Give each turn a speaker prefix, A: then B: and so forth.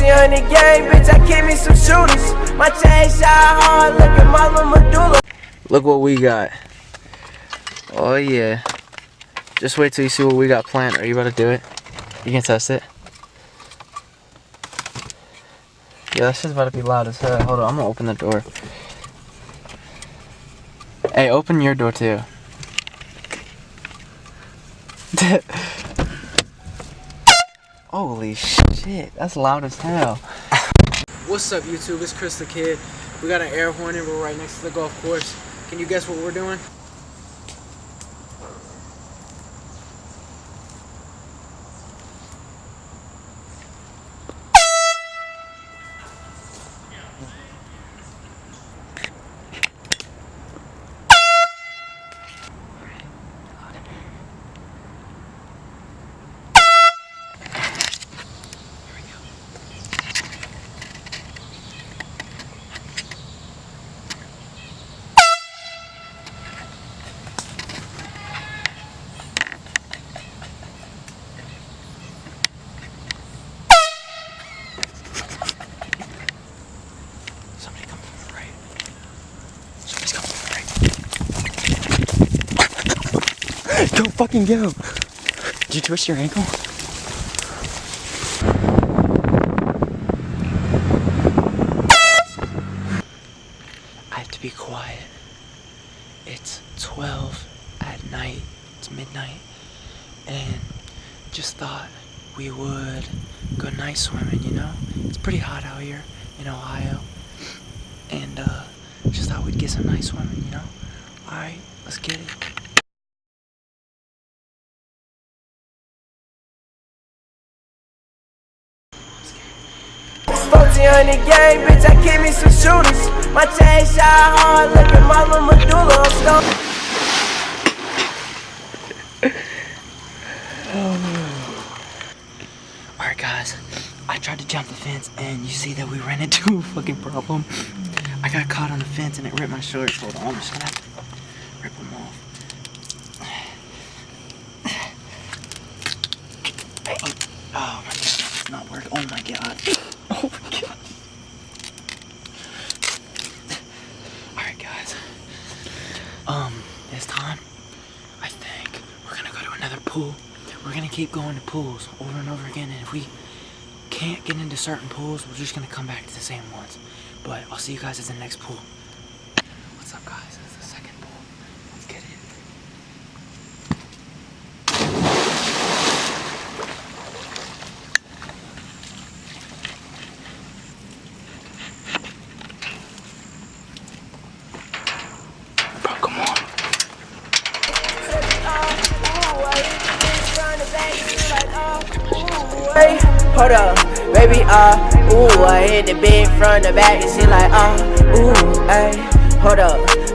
A: on the game, bitch, I keep me some shooters. My chain shot hard, look at my little medulla.
B: Look what we got. Oh yeah. Just wait till you see what we got planned. Are you about to do it? You can test it. Yeah, that shit's about to be loud as hell. Hold on, I'm gonna open the door. Hey, open your door too. Holy shit, that's loud as hell. What's up, YouTube? It's Chris the Kid. We got an air horn and we're right next to the golf course. Can you guess what we're doing?
C: Go fucking go! Did you twist your ankle? I have to be quiet. It's 12 at night. It's midnight. And just thought we would go night swimming, you know? It's pretty hot out here in Ohio. And just thought we'd get some night swimming, you know? Alright, let's get it.
A: On the game, bitch, I keep me some shooters. My chain shot hard, look at my little medulla.
C: Alright guys, I tried to jump the fence and you see that we ran into a fucking problem. I got caught on the fence and it ripped my shorts. Hold on, I'm just gonna have to rip them off. Oh my god, it's not working. Oh my god. Oh my god. Alright guys. This time, I think we're gonna go to another pool. We're gonna keep going to pools over and over again, and if we can't get into certain pools, we're just gonna come back to the same ones. But I'll see you guys at the next pool. What's up guys? This is the second pool. Let's get it. Bro, come on.
A: Hey, hold up, baby, ooh, I hit the big from the back, and she like, ooh, hey, hold up.